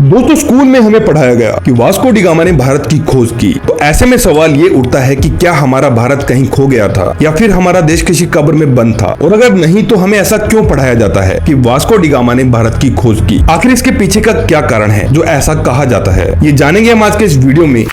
दोस्तों स्कूल में हमें पढ़ाया गया कि वास्को डी गामा ने भारत की खोज की। तो ऐसे में सवाल ये उठता है कि क्या हमारा भारत कहीं खो गया था या फिर हमारा देश किसी कब्र में बंद था, और अगर नहीं तो हमें ऐसा क्यों पढ़ाया जाता है कि वास्को डी गामा ने भारत की खोज की। आखिर इसके पीछे का क्या कारण है जो ऐसा कहा जाता है, ये जानेंगे हम आज के इस वीडियो में।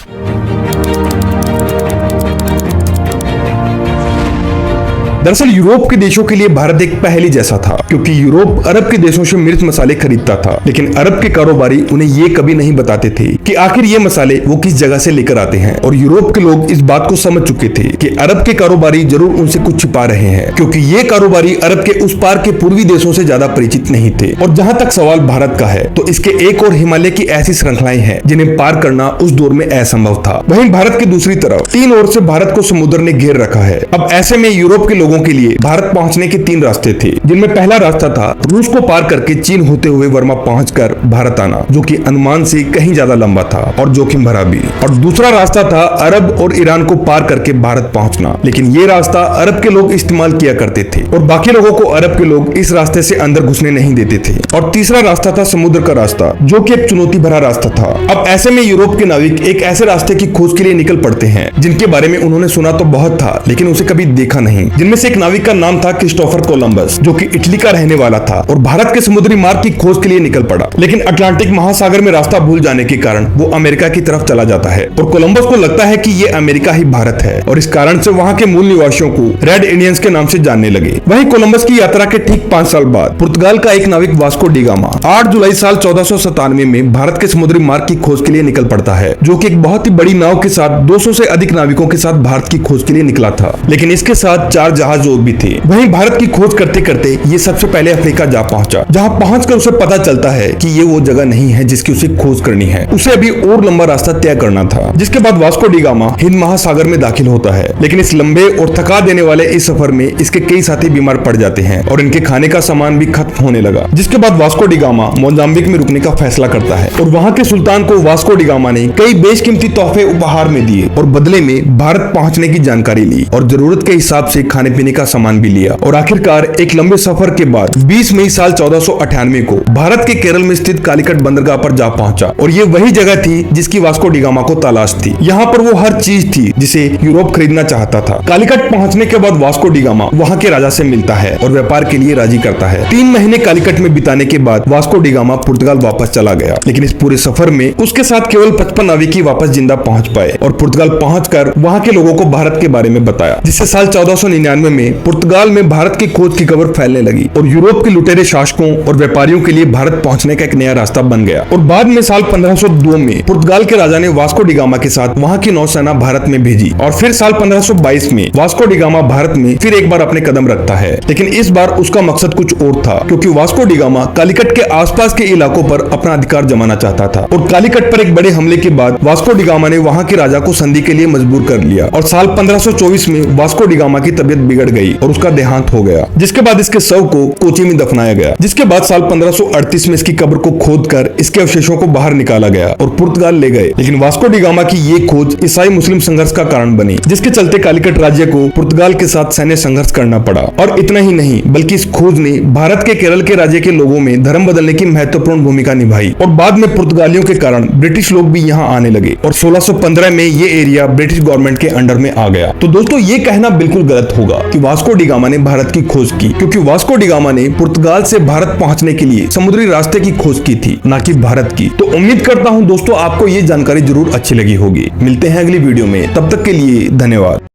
दरअसल यूरोप के देशों के लिए भारत एक पहेली जैसा था, क्योंकि यूरोप अरब के देशों से मिर्च मसाले खरीदता था, लेकिन अरब के कारोबारी उन्हें ये कभी नहीं बताते थे कि आखिर ये मसाले वो किस जगह से लेकर आते हैं। और यूरोप के लोग इस बात को समझ चुके थे कि अरब के कारोबारी जरूर उनसे कुछ छिपा रहे हैं, क्योंकि ये कारोबारी अरब के उस पार के पूर्वी देशों से ज्यादा परिचित नहीं थे। और जहाँ तक सवाल भारत का है, तो इसके एक और हिमालय की ऐसी श्रृंखलाएं हैं जिन्हें पार करना उस दौर में असंभव था। वहीं भारत की दूसरी तरफ तीन ओर से भारत को समुद्र ने घेर रखा है। अब ऐसे में यूरोप के लोगों के लिए भारत पहुंचने के तीन रास्ते थे, जिनमें पहला रास्ता था रूस को पार करके चीन होते हुए वर्मा पहुंचकर भारत आना, जो कि अनुमान से कहीं ज्यादा लंबा था और जोखिम भरा भी। और दूसरा रास्ता था अरब और ईरान को पार करके भारत पहुंचना, लेकिन ये रास्ता अरब के लोग इस्तेमाल किया करते थे और बाकी लोगों को अरब के लोग इस रास्ते से अंदर घुसने नहीं देते थे। और तीसरा रास्ता था समुद्र का रास्ता, जो कि एक चुनौती भरा रास्ता था। अब ऐसे में यूरोप के नाविक एक ऐसे रास्ते की खोज के लिए निकल पड़ते हैं जिनके बारे में उन्होंने सुना तो बहुत था, लेकिन उसे कभी देखा नहीं। जिनमें से एक नाविक का नाम था क्रिस्टोफर कोलंबस, जो कि इटली का रहने वाला था और भारत के समुद्री मार्ग की खोज के लिए निकल पड़ा। लेकिन अटलांटिक महासागर में रास्ता भूल जाने के कारण वो अमेरिका की तरफ चला जाता है और कोलंबस को लगता है कि ये अमेरिका ही भारत है, और इस कारण से वहाँ के मूल निवासियों को रेड इंडियंस के नाम से जानने लगे। वहीं कोलंबस की यात्रा के ठीक 5 साल बाद पुर्तगाल का एक नाविक वास्को डी गामा 8 जुलाई साल 1497 में भारत के समुद्री मार्ग की खोज के लिए निकल पड़ता है, जो कि एक बहुत ही बड़ी नाव के साथ 200 से अधिक नाविकों के साथ भारत की खोज के लिए निकला था। लेकिन इसके साथ 4 जहाज और भी थे। वहीं भारत की खोज करते करते ये सबसे पहले अफ्रीका जा पहुंचा, जहां पहुंचकर उसे पता चलता है कि ये वो जगह नहीं है जिसकी उसे खोज करनी है। उसे अभी और लंबा रास्ता तय करना था, जिसके बाद वास्को डी गामा हिंद महासागर में दाखिल होता है। लेकिन इस लंबे और थका देने वाले इस सफर में इसके कई साथी बीमार पड़ जाते हैं और इनके खाने का सामान भी खत्म होने लगा, जिसके बाद वास्को डी गामा मोजाम्बिक में रुकने का फैसला करता है। और वहाँ के सुल्तान को वास्को डी गामा ने कई बेशकीमती तोहफे उपहार में दिए और बदले में भारत पहुंचने की जानकारी ली और जरूरत के हिसाब से खाने पीने का सामान भी लिया। और आखिरकार एक लंबे सफर के बाद 20 मई साल 1498 को भारत के केरल में स्थित कालीकट बंदरगाह पर जा पहुंचा। और ये वही जगह थी जिसकी वास्को डी गामा को तलाश थी। यहाँ पर वो हर चीज थी जिसे यूरोप खरीदना चाहता था। कालीकट पहुंचने के बाद वास्को डी गामा वहाँ के राजा से मिलता है और व्यापार के लिए राजी करता है। 3 महीने कालीकट में बिताने के बाद वास्को डी गामा पुर्तगाल वापस चला गया, लेकिन इस पूरे सफर में उसके साथ केवल 55 नाविक ही वापस जिंदा पहुंच पाए और पुर्तगाल पहुंचकर वहाँ के लोगों को भारत के बारे में बताया, जिससे साल 1499 में पुर्तगाल में भारत की खोज की खबर फैलने लगी और यूरोप के लुटेरे शासकों और व्यापारियों के लिए भारत पहुंचने का एक नया रास्ता बन गया। और बाद में साल 1502 में पुर्तगाल के राजा ने वास्को डी गामा के साथ वहां की नौसेना भारत में भेजी और फिर साल 1522 में वास्को डी गामा भारत में फिर एक बार अपने कदम रखता है। लेकिन इस बार उसका मकसद कुछ और था, क्योंकि वास्को डी गामा कालीकट के आसपास के इलाकों पर अपना अधिकार जमाना चाहता था। और कालीकट पर एक बड़े हमले के बाद वास्को डी गामा ने वहां के राजा को संधि के लिए मजबूर कर लिया और साल 1524 में वास्को डी गामा की तबीयत बिगड़ गई और उसका देहांत हो गया, जिसके बाद इसके शव को कोची में दफनाया गया। जिसके बाद साल 1538 में इसकी कब्र को खोदकर इसके अवशेषों को बाहर निकाला गया और पुर्तगाल ले गए। लेकिन वास्को डी गामा की ये खोज ईसाई मुस्लिम संघर्ष का कारण बनी, जिसके चलते कालीकट राज्य को पुर्तगाल के साथ सैन्य संघर्ष करना पड़ा। और इतना ही नहीं, बल्कि इस खोज ने भारत के केरल के राज्य के लोगों में धर्म बदलने की महत्वपूर्ण भूमिका निभाई और बाद में पुर्तगालियों के कारण ब्रिटिश लोग भी यहाँ आने लगे और 1615 में ये एरिया ब्रिटिश गवर्नमेंट के अंडर में आ गया। तो दोस्तों ये कहना बिल्कुल गलत होगा कि वास्को डी गामा ने भारत की खोज की, क्योंकि वास्को डी गामा ने पुर्तगाल से भारत पहुंचने के लिए समुद्री रास्ते की खोज की थी, ना कि भारत की। तो उम्मीद करता हूं दोस्तों आपको ये जानकारी जरूर अच्छी लगी होगी। मिलते हैं अगली वीडियो में, तब तक के लिए धन्यवाद।